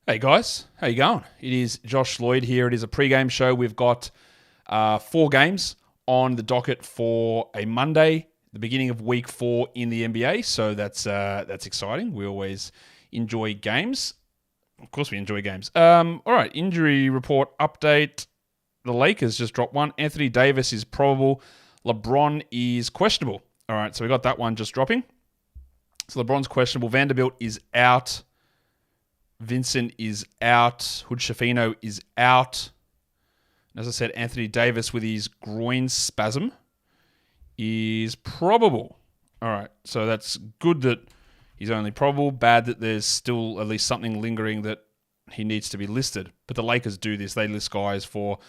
Hey guys, how you going? It is Josh Lloyd here. It is a pre-game show. We've got 4 games on the docket for a Monday, the beginning of week 4 in the NBA. So that's exciting. We always enjoy games. Of course, we enjoy games. All right, injury report update. The Lakers just dropped one. Anthony Davis is probable. LeBron is questionable. All right, so we got that one just dropping. So LeBron's questionable. Vanderbilt is out. Vincent is out. Hood-Schifino is out. And as I said, Anthony Davis with his groin spasm is probable. All right, so that's good that he's only probable. Bad that there's still at least something lingering that he needs to be listed. But the Lakers do this. They list guys for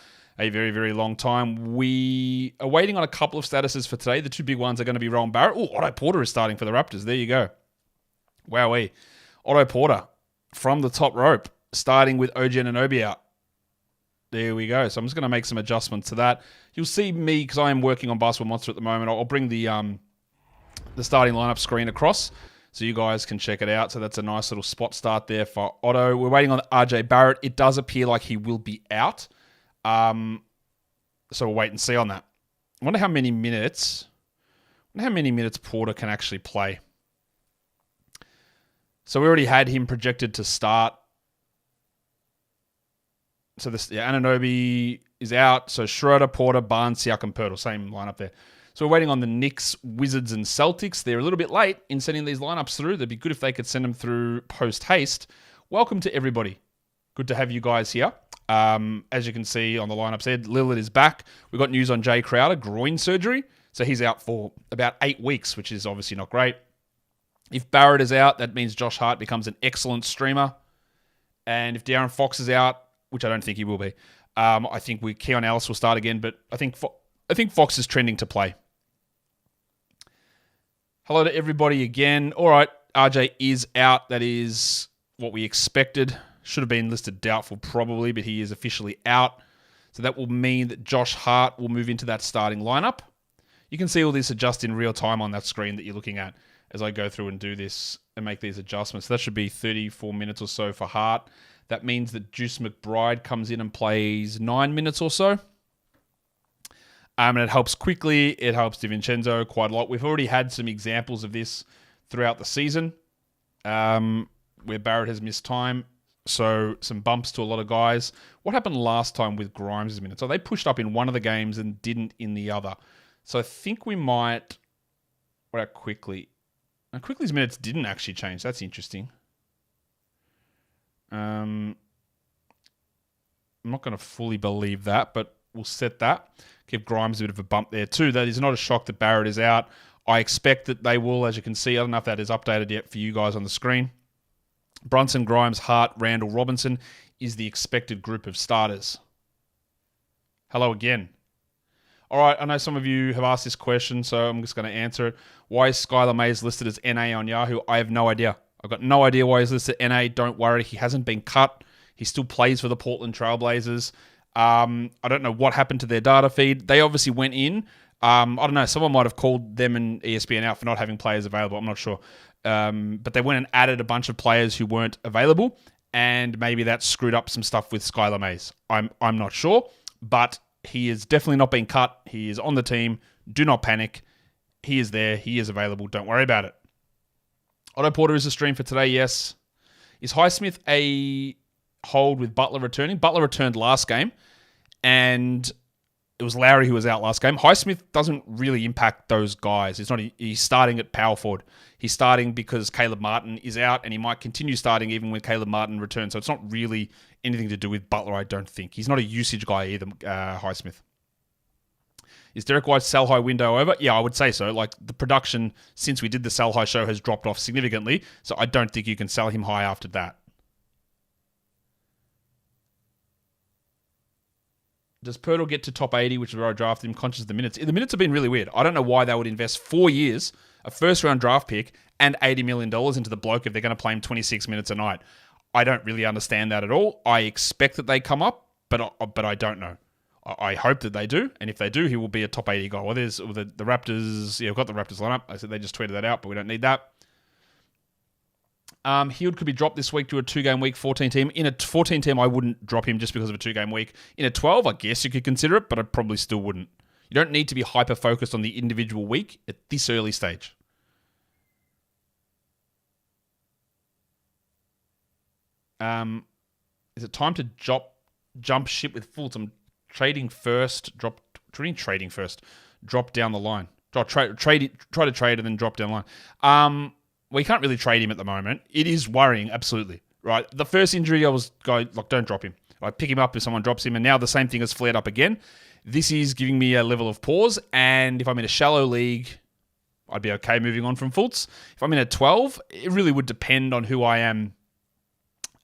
a very, very long time. We are waiting on a couple of statuses for today. The 2 big ones are going to be Rowan Barrett. Oh, Otto Porter is starting for the Raptors. There you go. Wowee. Otto Porter from the top rope, starting with OG Anunoby out. There we go. So I'm just going to make some adjustments to that. You'll see me, because I am working on Basketball Monster at the moment, I'll bring the starting lineup screen across so you guys can check it out. So that's a nice little spot start there for Otto. We're waiting on RJ Barrett. It does appear like he will be out. So we'll wait and see on that. I wonder how many minutes Porter can actually play. So we already had him projected to start. So Anunoby is out. So Schroeder, Porter, Barnes, Siakam, Poeltl, same lineup there. So we're waiting on the Knicks, Wizards, and Celtics. They're a little bit late in sending these lineups through. That'd be good if they could send them through post-haste. Welcome to everybody. Good to have you guys here. As you can see on the lineup said, Lillard is back. We've got news on Jay Crowder, groin surgery. So he's out for about 8 weeks, which is obviously not great. If Barrett is out, that means Josh Hart becomes an excellent streamer. And if De'Aaron Fox is out, which I don't think he will be, I think Keon Ellis will start again, but I think Fox is trending to play. Hello to everybody again. All right, RJ is out. That is what we expected. Should have been listed doubtful probably, but he is officially out. So that will mean that Josh Hart will move into that starting lineup. You can see all this adjust in real time on that screen that you're looking at as I go through and do this and make these adjustments. So that should be 34 minutes or so for Hart. That means that Juice McBride comes in and plays 9 minutes or so. And it helps quickly. It helps DiVincenzo quite a lot. We've already had some examples of this throughout the season where Barrett has missed time. So some bumps to a lot of guys. What happened last time with Grimes' minutes? So they pushed up in one of the games and didn't in the other. So I think we might... What about Quickly? Now, Quickly's minutes didn't actually change. That's interesting. I'm not going to fully believe that, but we'll set that. Give Grimes a bit of a bump there too. That is not a shock that Barrett is out. I expect that they will, as you can see. I don't know if that is updated yet for you guys on the screen. Brunson, Grimes, Hart, Randall, Robinson is the expected group of starters. Hello again. All right, I know some of you have asked this question, so I'm just going to answer it. Why is Skylar Mays listed as NA on Yahoo? I have no idea. I've got no idea why he's listed NA. Don't worry, he hasn't been cut. He still plays for the Portland Trailblazers. I don't know what happened to their data feed. They obviously went in. I don't know, someone might have called them and ESPN out for not having players available. I'm not sure. But they went and added a bunch of players who weren't available, and maybe that screwed up some stuff with Skylar Mays. I'm not sure, but he is definitely not being cut. He is on the team. Do not panic. He is there. He is available. Don't worry about it. Otto Porter is a stream for today, yes. Is Highsmith a hold with Butler returning? Butler returned last game, and it was Lowry who was out last game. Highsmith doesn't really impact those guys. He's starting at power forward. He's starting because Caleb Martin is out, and he might continue starting even when Caleb Martin returns. So it's not really anything to do with Butler, I don't think. He's not a usage guy either, Highsmith. Is Derek White's sell high window over? Yeah, I would say so. Like, the production since we did the sell high show has dropped off significantly, so I don't think you can sell him high after that. Does Poeltl get to top 80, which is where I drafted him, conscious of the minutes? The minutes have been really weird. I don't know why they would invest 4 years, a first-round draft pick, and $80 million into the bloke if they're going to play him 26 minutes a night. I don't really understand that at all. I expect that they come up, but I don't know. I hope that they do, and if they do, he will be a top 80 guy. Well, there's the Raptors. Yeah, we've got the Raptors lineup. I said they just tweeted that out, but we don't need that. Hield could be dropped this week to a 2-game week 14 team. In a 14 team, I wouldn't drop him just because of a 2-game week. In a 12, I guess you could consider it, but I probably still wouldn't. You don't need to be hyper-focused on the individual week at this early stage. Is it time to jump ship with Fultz? I'm trading first. Drop down the line. Try to trade and then drop down the line. We can't really trade him at the moment. It is worrying, absolutely. Right, the first injury I was going like, don't drop him. I pick him up if someone drops him, and now the same thing has flared up again. This is giving me a level of pause, and if I'm in a shallow league, I'd be okay moving on from Fultz. If I'm in a 12, it really would depend on who I am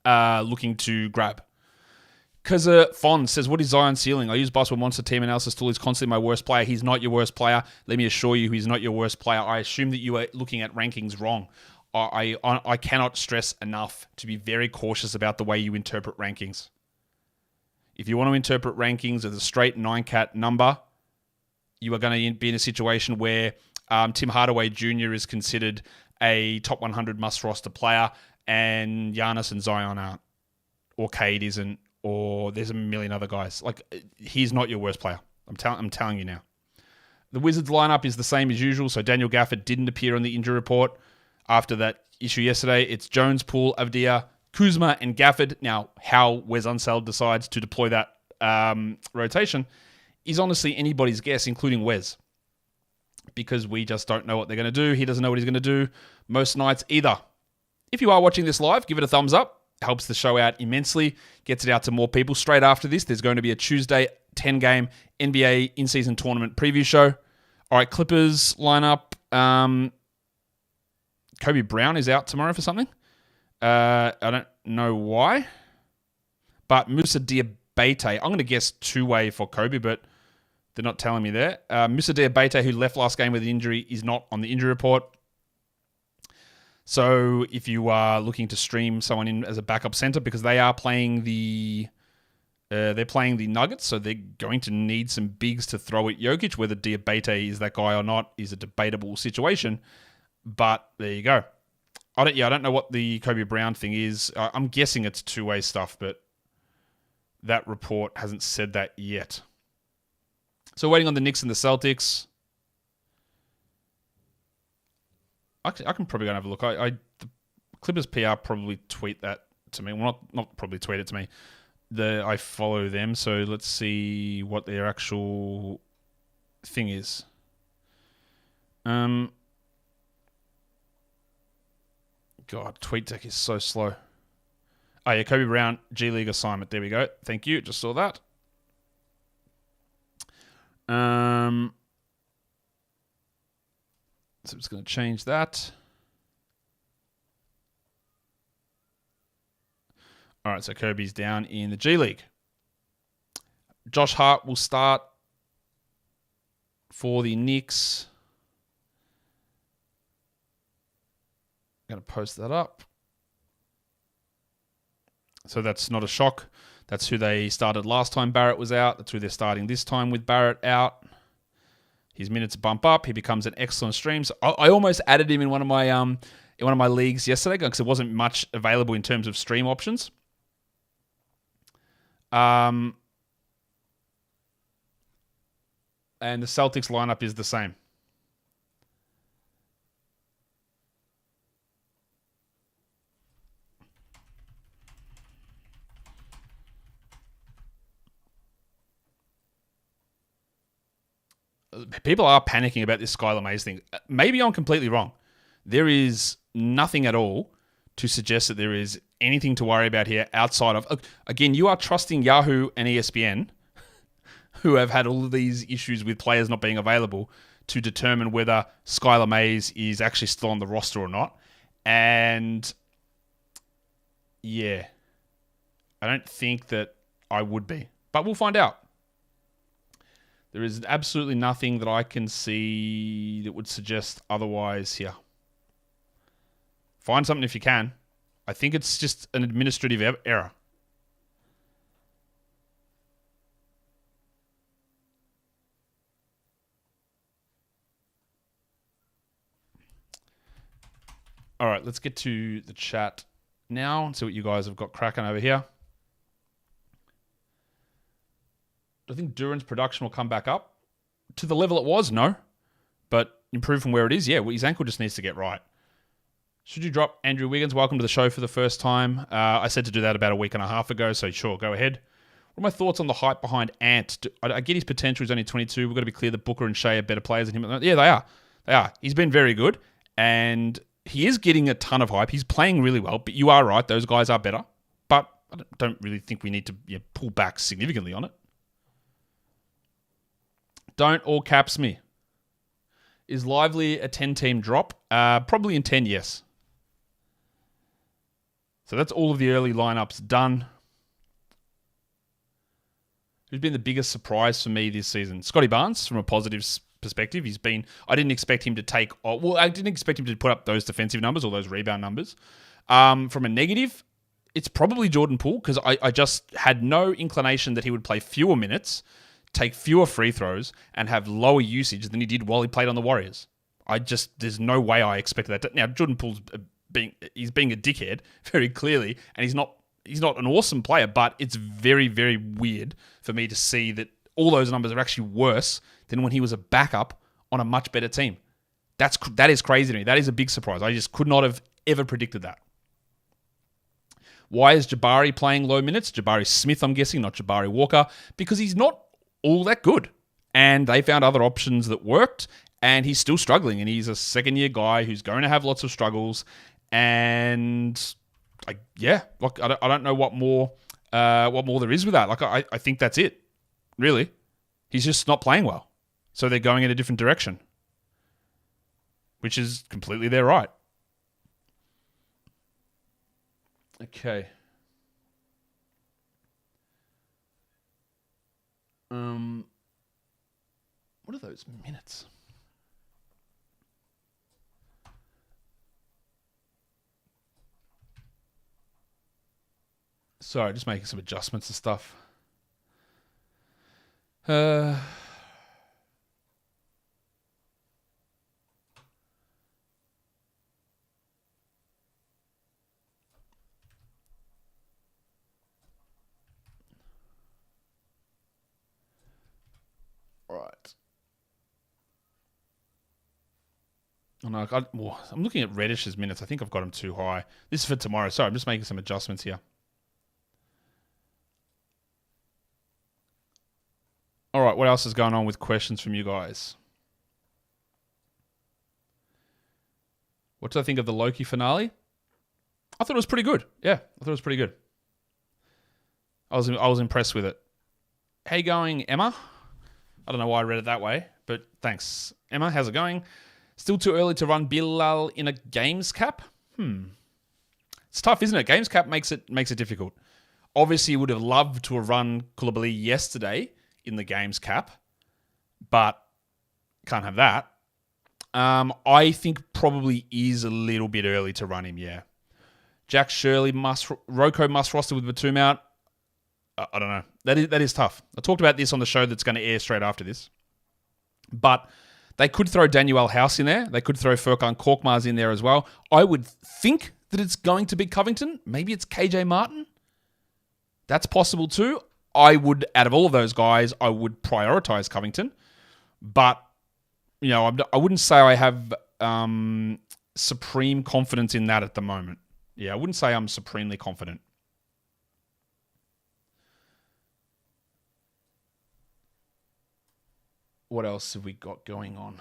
looking to grab. Because Fond says, what is Zion's ceiling? I use Basketball Monster team analysis tool. He's constantly my worst player. He's not your worst player. Let me assure you, he's not your worst player. I assume that you are looking at rankings wrong. I cannot stress enough to be very cautious about the way you interpret rankings. If you want to interpret rankings as a straight 9-cat number, you are going to be in a situation where Tim Hardaway Jr. is considered a top 100 must-roster player, and Giannis and Zion aren't, or Cade isn't, or there's a million other guys. Like, he's not your worst player. I'm telling you now. The Wizards lineup is the same as usual, so Daniel Gafford didn't appear on the injury report after that issue yesterday. It's Jones, Poole, Avdia, Kuzma, and Gafford. Now, how Wes Unseld decides to deploy that rotation is honestly anybody's guess, including Wes, because we just don't know what they're going to do. He doesn't know what he's going to do most nights either. If you are watching this live, give it a thumbs up. Helps the show out immensely. Gets it out to more people. Straight after this, there's going to be a Tuesday 10-game NBA in-season tournament preview show. All right, Clippers lineup. Kobe Brown is out tomorrow for something. I don't know why. But Musa Diabate, I'm going to guess two-way for Kobe, but they're not telling me there. Musa Diabate, who left last game with an injury, is not on the injury report. So if you are looking to stream someone in as a backup center, because they are playing they're playing the Nuggets, so they're going to need some bigs to throw at Jokic. Whether Diabate is that guy or not is a debatable situation. But there you go. I don't know what the Kobe Brown thing is. I'm guessing it's two-way stuff, but that report hasn't said that yet. So waiting on the Knicks and the Celtics. Actually, I can probably go and have a look. The Clippers PR probably tweet that to me. Well, not probably tweet it to me. I follow them, so let's see what their actual thing is. God, tweet deck is so slow. Oh yeah, Kobe Brown, G League assignment. There we go. Thank you. Just saw that. So I'm just going to change that. All right, so Kobe's down in the G League. Josh Hart will start for the Knicks. I'm going to post that up. So that's not a shock. That's who they started last time Barrett was out. That's who they're starting this time with Barrett out. His minutes bump up. He becomes an excellent stream. So I almost added him in one of my leagues yesterday because there wasn't much available in terms of stream options. And the Celtics lineup is the same. People are panicking about this Skylar Mays thing. Maybe I'm completely wrong. There is nothing at all to suggest that there is anything to worry about here outside of... Again, you are trusting Yahoo and ESPN, who have had all of these issues with players not being available, to determine whether Skylar Mays is actually still on the roster or not. And yeah, I don't think that I would be. But we'll find out. There is absolutely nothing that I can see that would suggest otherwise here. Find something if you can. I think it's just an administrative error. All right, let's get to the chat now and see what you guys have got cracking over here. Do I think Duran's production will come back up to the level it was? No. But improve from where it is? Yeah, well, his ankle just needs to get right. Should you drop Andrew Wiggins? Welcome to the show for the first time. I said to do that about a week and a half ago, so sure, go ahead. What are my thoughts on the hype behind Ant? I get his potential. He's only 22. We've got to be clear that Booker and Shea are better players than him. Yeah, they are. They are. He's been very good, and he is getting a ton of hype. He's playing really well, but you are right. Those guys are better. But I don't really think we need to pull back significantly on it. Don't all caps me. Is Lively a 10-team drop? Probably in 10, yes. So that's all of the early lineups done. Who's been the biggest surprise for me this season? Scotty Barnes, from a positive perspective. I didn't expect him to I didn't expect him to put up those defensive numbers or those rebound numbers. From a negative, it's probably Jordan Poole, because I just had no inclination that he would play fewer minutes, take fewer free throws, and have lower usage than he did while he played on the Warriors. There's no way I expected that. Now, Jordan Poole's he's being a dickhead, very clearly, and he's not an awesome player, but it's very, very weird for me to see that all those numbers are actually worse than when he was a backup on a much better team. That is crazy to me. That is a big surprise. I just could not have ever predicted that. Why is Jabari playing low minutes? Jabari Smith, I'm guessing, not Jabari Walker, because he's not all that good. And they found other options that worked, and he's still struggling. And he's a second-year guy who's going to have lots of struggles. And I don't know what more there is with that. I think that's it. Really, he's just not playing well. So they're going in a different direction, which is completely their right. Okay. What are those minutes? Sorry, just making some adjustments and stuff. Right. Oh, no, I'm looking at Reddish's minutes. I think I've got him too high. This is for tomorrow. Sorry, I'm just making some adjustments here. All right, what else is going on with questions from you guys? What did I think of the Loki finale? I thought it was pretty good. Yeah, I thought it was pretty good. I was impressed with it. How you going, Emma? I don't know why I read it that way, but thanks. Emma, how's it going? Still too early to run Bilal in a games cap? It's tough, isn't it? Games cap makes it difficult. Obviously, you would have loved to have run Koulibaly yesterday in the games cap, but can't have that. I think probably is a little bit early to run him, yeah. Jack Shirley Rocco must roster with Batum out. I don't know. That is tough. I talked about this on the show that's going to air straight after this. But they could throw Daniel House in there. They could throw Furkan Korkmaz in there as well. I would think that it's going to be Covington. Maybe it's KJ Martin. That's possible too. Out of all of those guys, I would prioritize Covington. But, I wouldn't say I have supreme confidence in that at the moment. Yeah, I wouldn't say I'm supremely confident. What else have we got going on?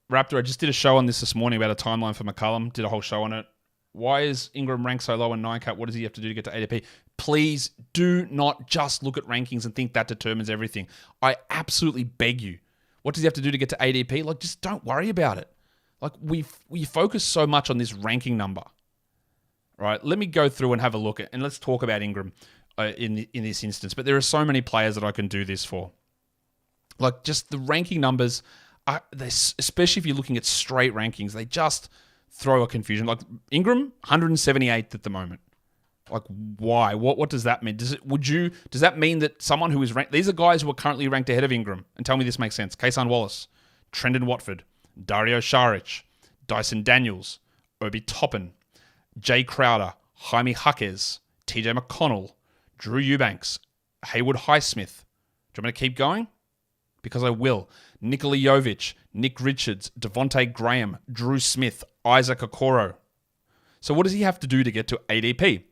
Raptor, I just did a show on this morning about a timeline for McCullum. Did a whole show on it. Why is Ingram ranked so low in 9-cap? What does he have to do to get to ADP? Please do not just look at rankings and think that determines everything. I absolutely beg you. What does he have to do to get to ADP? Just don't worry about it. We focus so much on this ranking number. Right? Let me go through and have a look at, and let's talk about Ingram in this instance. But there are so many players that I can do this for. Just the ranking numbers, especially if you're looking at straight rankings, they just throw a confusion. Ingram, 178th at the moment. Why? What does that mean? Does that mean that someone who is ranked... These are guys who are currently ranked ahead of Ingram. And tell me this makes sense. Kayson Wallace, Trendon Watford, Dario Saric, Dyson Daniels, Obi Toppin, Jay Crowder, Jaime Jaquez, TJ McConnell, Drew Eubanks, Haywood Highsmith. Do you want me to keep going? Because I will. Nikola Jovic, Nick Richards, Devontae Graham, Drew Smith, Isaac Okoro. So what does he have to do to get to ADP?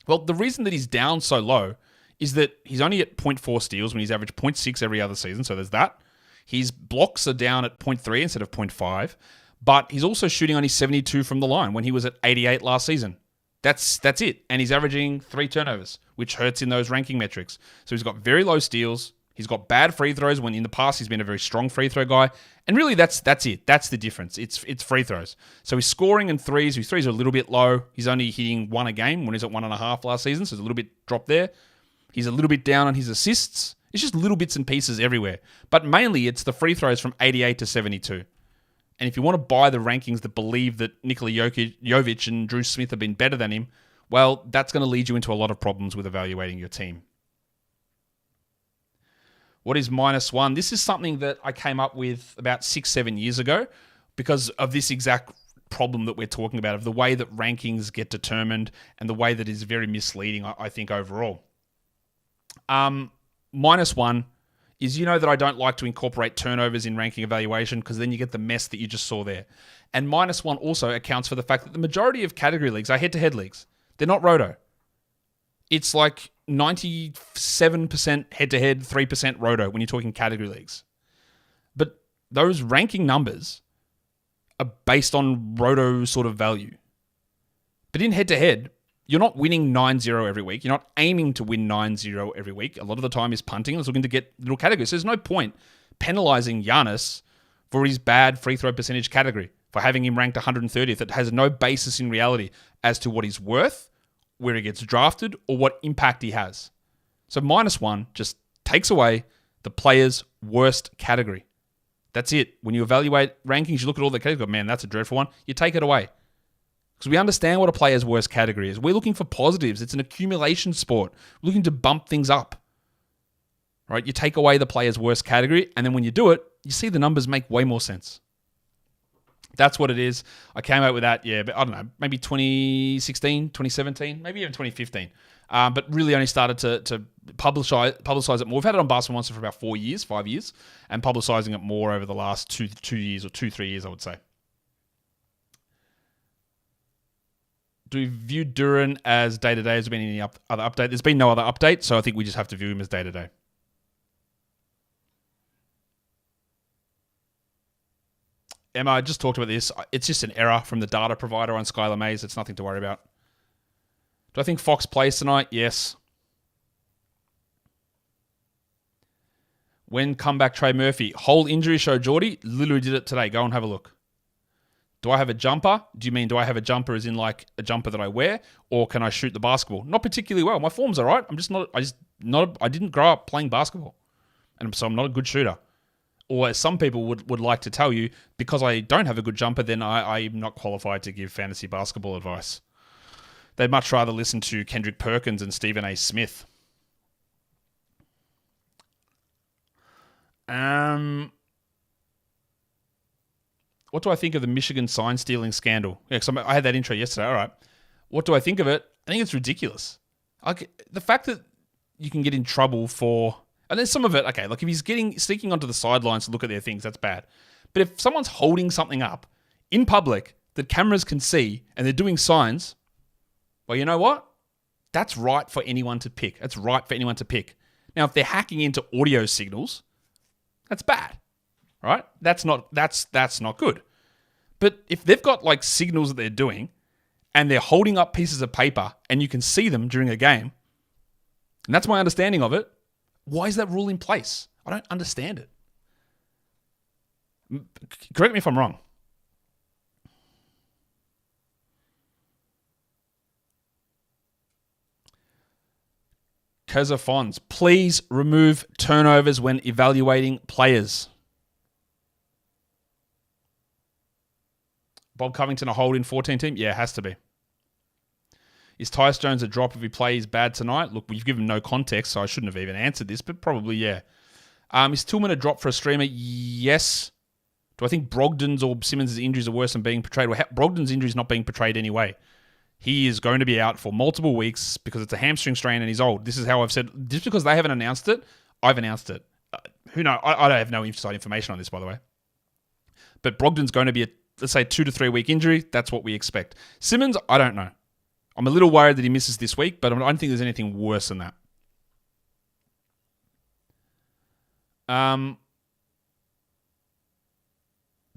Well, the reason that he's down so low is that he's only at 0.4 steals when he's averaged 0.6 every other season, so there's that. His blocks are down at 0.3 instead of 0.5, but he's also shooting only 72 from the line when he was at 88 last season. That's it. And he's averaging 3 turnovers, which hurts in those ranking metrics. So he's got very low steals. He's got bad free throws when in the past he's been a very strong free throw guy. And really that's it. That's the difference. It's free throws. So he's scoring in threes. His threes are a little bit low. He's only hitting 1 a game when he's at 1.5 last season. So there's a little bit drop there. He's a little bit down on his assists. It's just little bits and pieces everywhere. But mainly it's the free throws from 88 to 72. And if you want to buy the rankings that believe that Nikola Jovic and Drew Smith have been better than him, well, that's going to lead you into a lot of problems with evaluating your team. What is -1? This is something that I came up with about 6-7 years ago because of this exact problem that we're talking about, of the way that rankings get determined and the way that is very misleading, I think, overall. -1 is, you know that I don't like to incorporate turnovers in ranking evaluation because then you get the mess that you just saw there. And -1 also accounts for the fact that the majority of category leagues are head-to-head leagues. They're not roto. It's like 97% head-to-head, 3% roto when you're talking category leagues. But those ranking numbers are based on roto sort of value. But in head-to-head, you're not winning 9-0 every week. You're not aiming to win 9-0 every week. A lot of the time is punting. It's looking to get little categories. So there's no point penalizing Giannis for his bad free throw percentage category, for having him ranked 130th. It has no basis in reality as to what he's worth, where he gets drafted, or what impact he has. So -1 just takes away the player's worst category. That's it. When you evaluate rankings, you look at all the categories, man, that's a dreadful one. You take it away. Because we understand what a player's worst category is. We're looking for positives. It's an accumulation sport. We're looking to bump things up. Right? You take away the player's worst category, and then when you do it, you see the numbers make way more sense. That's what it is. I came out with that, but I don't know, maybe 2016, 2017, maybe even 2015. But really only started to publicize it more. We've had it on Basketball Monster for about 5 years, and publicizing it more over the last 2 years or 2-3 years, I would say. Do we view Duran as day-to-day? Has there been any other update? There's been no other update, so I think we just have to view him as day-to-day. Emma, I just talked about this. It's just an error from the data provider on Skylar Mays. It's nothing to worry about. Do I think Fox plays tonight? Yes. When comeback Trey Murphy? Whole injury show, Geordie. Literally did it today. Go and have a look. Do I have a jumper? Do you mean do I have a jumper as in like a jumper that I wear? Or can I shoot the basketball? Not particularly well. My form's all right. I didn't grow up playing basketball. And so I'm not a good shooter. Or as some people would like to tell you, because I don't have a good jumper, then I'm not qualified to give fantasy basketball advice. They'd much rather listen to Kendrick Perkins and Stephen A. Smith. What do I think of the Michigan sign stealing scandal? Yeah, because I had that intro yesterday. All right. What do I think of it? I think it's ridiculous. The fact that you can get in trouble for... And then some of it, okay, like if he's sneaking onto the sidelines to look at their things, that's bad. But if someone's holding something up in public that cameras can see and they're doing signs, well, you know what? That's right for anyone to pick. That's right for anyone to pick. Now, if they're hacking into audio signals, that's bad, right? That's not good. But if they've got like signals that they're doing and they're holding up pieces of paper and you can see them during a game, and that's my understanding of it, why is that rule in place? I don't understand it. Correct me if I'm wrong. Keza Fons, please remove turnovers when evaluating players. Bob Covington a hold in 14 team? Yeah, it has to be. Is Tyus Jones a drop if he plays bad tonight? Look, we've given no context, so I shouldn't have even answered this, but probably, yeah. Is Tillman a drop for a streamer? Yes. Do I think Brogdon's or Simmons' injuries are worse than being portrayed? Well, Brogdon's injury is not being portrayed anyway. He is going to be out for multiple weeks because it's a hamstring strain and he's old. This is how I've said. Just because they haven't announced it, I've announced it. Who knows? I don't have no inside information on this, by the way. But Brogdon's going to be let's say 2 to 3 week injury. That's what we expect. Simmons, I don't know. I'm a little worried that he misses this week, but I don't think there's anything worse than that.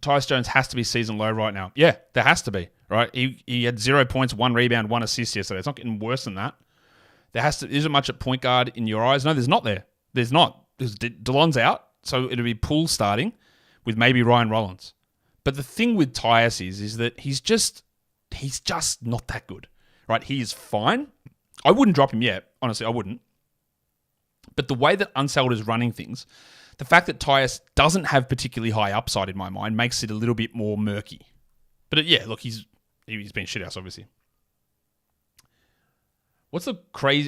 Tyus Jones has to be season low right now. Yeah, there has to be, right? He had 0 points, 1 rebound, 1 assist yesterday. It's not getting worse than that. Isn't much at point guard in your eyes? No, there's not there. There's not. Because DeLon's out, so it'll be Poole starting with maybe Ryan Rollins. But the thing with Tyus is that he's just not that good, right? He is fine. I wouldn't drop him yet. Honestly, I wouldn't. But the way that Unsettled is running things, the fact that Tyus doesn't have particularly high upside in my mind makes it a little bit more murky. But yeah, look, he's been shithouse, obviously. What's the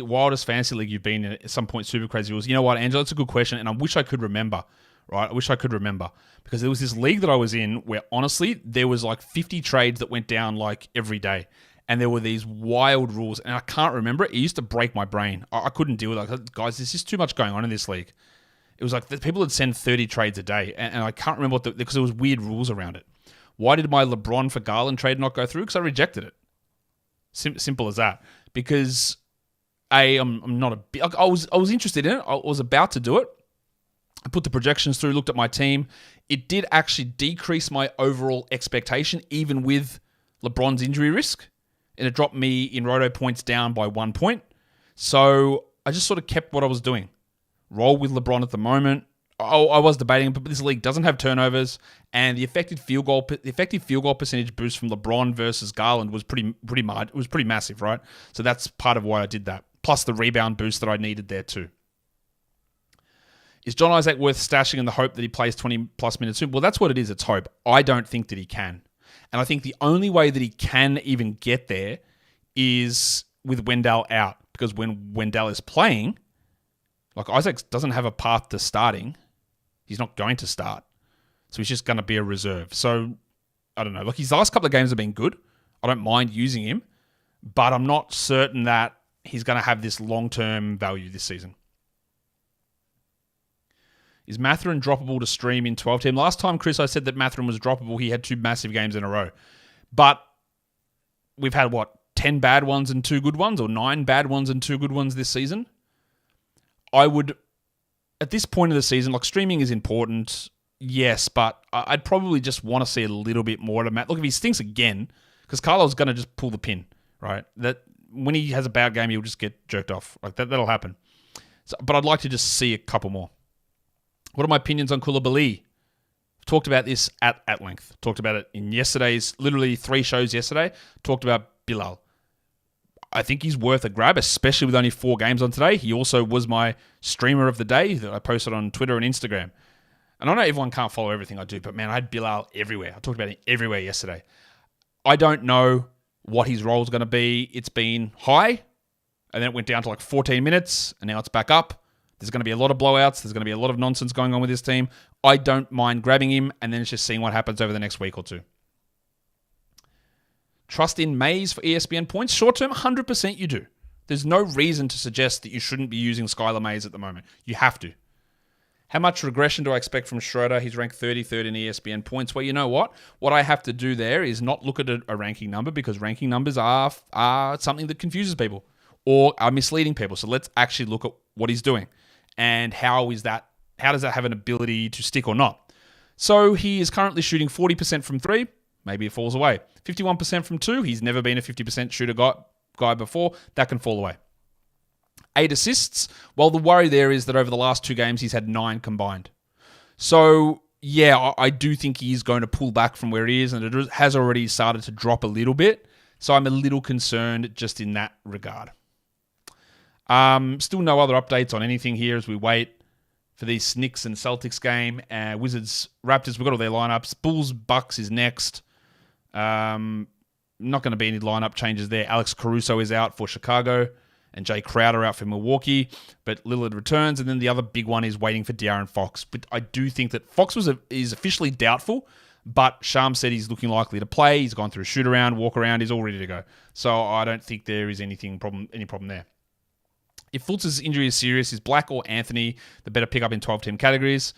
wildest fantasy league you've been in at some point? Super Crazy Rules. You know what, Angela? That's a good question, and I wish I could remember. Right? I wish I could remember. Because there was this league that I was in where, honestly, there was like 50 trades that went down like every day. And there were these wild rules, and I can't remember it. It used to break my brain. I couldn't deal with it. Guys, there's just too much going on in this league. It was like people would send 30 trades a day, and I can't remember because there was weird rules around it. Why did my LeBron for Garland trade not go through? Because I rejected it. Simple as that. Because I'm not I was interested in it. I was about to do it. I put the projections through, looked at my team. It did actually decrease my overall expectation, even with LeBron's injury risk. And it dropped me in roto points down by 1 point. So I just sort of kept what I was doing. Roll with LeBron at the moment. I was debating, but this league doesn't have turnovers, and the effective field goal percentage boost from LeBron versus Garland was pretty massive, right? So that's part of why I did that. Plus the rebound boost that I needed there too. Is John Isaac worth stashing in the hope that he plays 20 plus minutes soon? Well, that's what it is. It's hope. I don't think that he can. And I think the only way that he can even get there is with Wendell out. Because when Wendell is playing, like Isaac doesn't have a path to starting. He's not going to start. So he's just going to be a reserve. So, I don't know. Like his last couple of games have been good. I don't mind using him. But I'm not certain that he's going to have this long-term value this season. Is Mathurin droppable to stream in 12-team? Last time, Chris, I said that Mathurin was droppable. He had 2 massive games in a row. But we've had, 10 bad ones and 2 good ones? Or 9 bad ones and 2 good ones this season? I would, at this point of the season, like streaming is important, yes, but I'd probably just want to see a little bit more to Matt. Look, if he stinks again, because Carlo's going to just pull the pin, right? That when he has a bad game, he'll just get jerked off. Like that'll happen. So, but I'd like to just see a couple more. What are my opinions on Koulibaly? I've talked about this at length. Talked about it in yesterday's, literally 3 shows yesterday. Talked about Bilal. I think he's worth a grab, especially with only 4 games on today. He also was my streamer of the day that I posted on Twitter and Instagram. And I know everyone can't follow everything I do, but man, I had Bilal everywhere. I talked about it everywhere yesterday. I don't know what his role is going to be. It's been high, and then it went down to like 14 minutes, and now it's back up. There's going to be a lot of blowouts. There's going to be a lot of nonsense going on with this team. I don't mind grabbing him, and then it's just seeing what happens over the next week or 2. Trust in Mays for ESPN points? Short term, 100% you do. There's no reason to suggest that you shouldn't be using Skylar Mays at the moment. You have to. How much regression do I expect from Schroeder? He's ranked 33rd in ESPN points. Well, you know what? What I have to do there is not look at a ranking number, because ranking numbers are something that confuses people or are misleading people. So let's actually look at what he's doing and how does that have an ability to stick or not. So he is currently shooting 40% from 3. Maybe it falls away. 51% from 2. He's never been a 50% shooter guy before. That can fall away. 8 assists. Well, the worry there is that over the last 2 games, he's had 9 combined. So, yeah, I do think he's going to pull back from where he is, and it has already started to drop a little bit. So I'm a little concerned just in that regard. Still no other updates on anything here as we wait for these Knicks and Celtics game. Wizards, Raptors, we've got all their lineups. Bulls, Bucks is next. Not going to be any lineup changes there. Alex Caruso is out for Chicago, and Jay Crowder out for Milwaukee. But Lillard returns, and then the other big one is waiting for De'Aaron Fox. But I do think that Fox is officially doubtful. But Sham said he's looking likely to play. He's gone through shoot around, walk around. He's all ready to go. So I don't think there is any problem there. If Fultz's injury is serious, is Black or Anthony the better pickup in 12-team categories?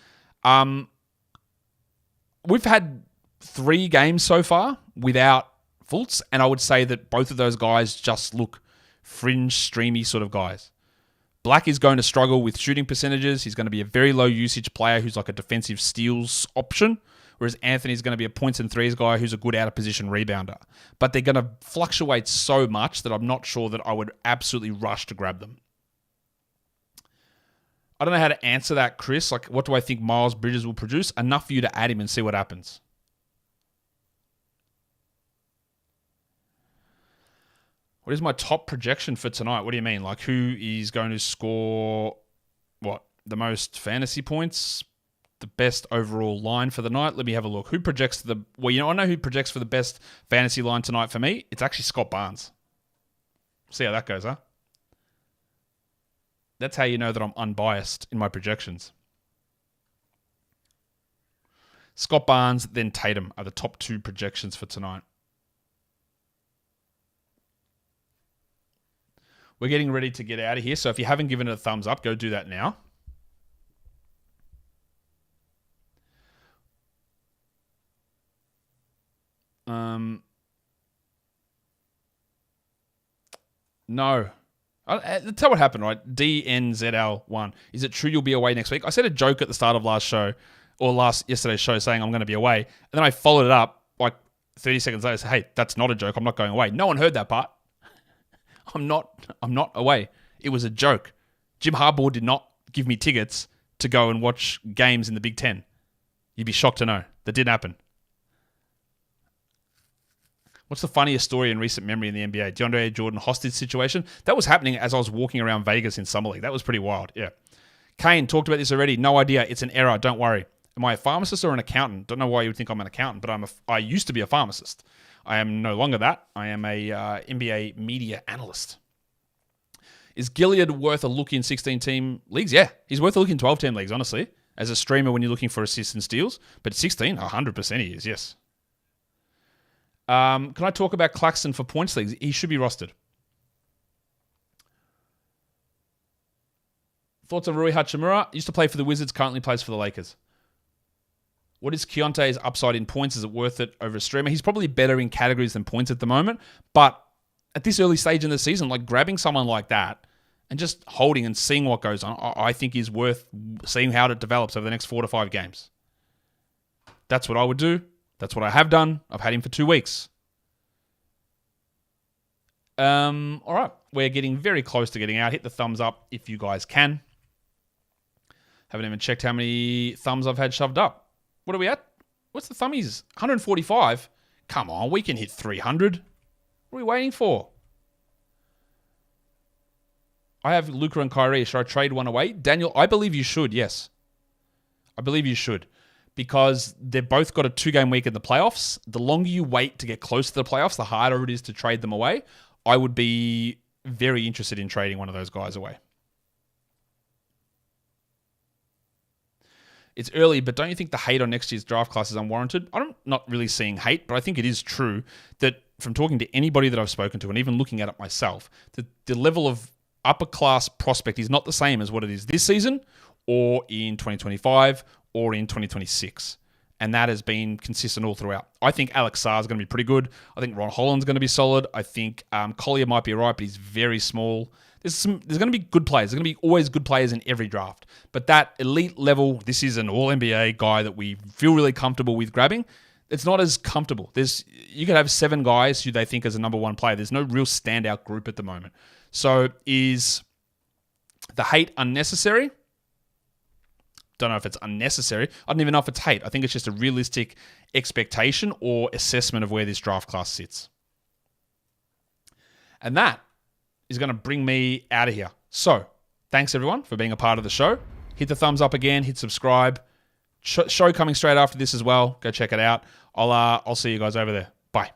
We've had 3 games so far without Fultz, and I would say that both of those guys just look fringe, streamy sort of guys. Black is going to struggle with shooting percentages. He's going to be a very low usage player who's like a defensive steals option, whereas Anthony's going to be a points and threes guy who's a good out-of-position rebounder. But they're going to fluctuate so much that I'm not sure that I would absolutely rush to grab them. I don't know how to answer that, Chris. Like, what do I think Miles Bridges will produce? Enough for you to add him and see what happens. What is my top projection for tonight? What do you mean? Like, who is going to score, the most fantasy points? The best overall line for the night? Let me have a look. Who projects I know who projects for the best fantasy line tonight for me. It's actually Scott Barnes. See how that goes, huh? That's how you know that I'm unbiased in my projections. Scott Barnes, then Tatum are the top 2 projections for tonight. We're getting ready to get out of here, so if you haven't given it a thumbs up, go do that now. No. I'll tell what happened, right? DNZL1. Is it true you'll be away next week? I said a joke at the start of yesterday's show saying I'm going to be away. And then I followed it up like 30 seconds later. Said, hey, that's not a joke. I'm not going away. No one heard that part. I'm not away. It was a joke. Jim Harbaugh did not give me tickets to go and watch games in the Big Ten. You'd be shocked to know. That didn't happen. What's the funniest story in recent memory in the NBA? DeAndre Jordan hostage situation? That was happening as I was walking around Vegas in Summer League. That was pretty wild, yeah. Kane, talked about this already. No idea. It's an error. Don't worry. Am I a pharmacist or an accountant? Don't know why you would think I'm an accountant, but I used to be a pharmacist. I am no longer that. I am a NBA media analyst. Is Gilead worth a look in 16-team leagues? Yeah, he's worth a look in 12-team leagues, honestly. As a streamer when you're looking for assists and steals. But 16, 100% he is, yes. Can I talk about Claxton for points leagues? He should be rostered. Thoughts on Rui Hachimura? Used to play for the Wizards, currently plays for the Lakers. What is Keontae's upside in points? Is it worth it over a streamer? He's probably better in categories than points at the moment. But at this early stage in the season, like grabbing someone like that and just holding and seeing what goes on, I think is worth seeing how it develops over the next 4 to 5 games. That's what I would do. That's what I have done. I've had him for 2 weeks. All right. We're getting very close to getting out. Hit the thumbs up if you guys can. Haven't even checked how many thumbs I've had shoved up. What are we at? What's the thummies? 145? Come on, we can hit 300. What are we waiting for? I have Luka and Kyrie. Should I trade one away? Daniel, I believe you should, yes. I believe you should. Because they've both got a 2-game week in the playoffs. The longer you wait to get close to the playoffs, the harder it is to trade them away. I would be very interested in trading one of those guys away. It's early, but don't you think the hate on next year's draft class is unwarranted? I'm not really seeing hate, but I think it is true that from talking to anybody that I've spoken to and even looking at it myself, that the level of upper class prospect is not the same as what it is this season or in 2025 or in 2026. And that has been consistent all throughout. I think Alex Sarr is going to be pretty good. I think Ron Holland's going to be solid. I think Collier might be all right, but he's very small. There's going to be good players. There's going to be always good players in every draft. But that elite level, this is an all-NBA guy that we feel really comfortable with grabbing. It's not as comfortable. You could have 7 guys who they think is a number 1 player. There's no real standout group at the moment. So is the hate unnecessary? Don't know if it's unnecessary. I don't even know if it's hate. I think it's just a realistic expectation or assessment of where this draft class sits. And that is going to bring me out of here. So, thanks everyone for being a part of the show. Hit the thumbs up again. Hit subscribe. Show coming straight after this as well. Go check it out. I'll see you guys over there. Bye.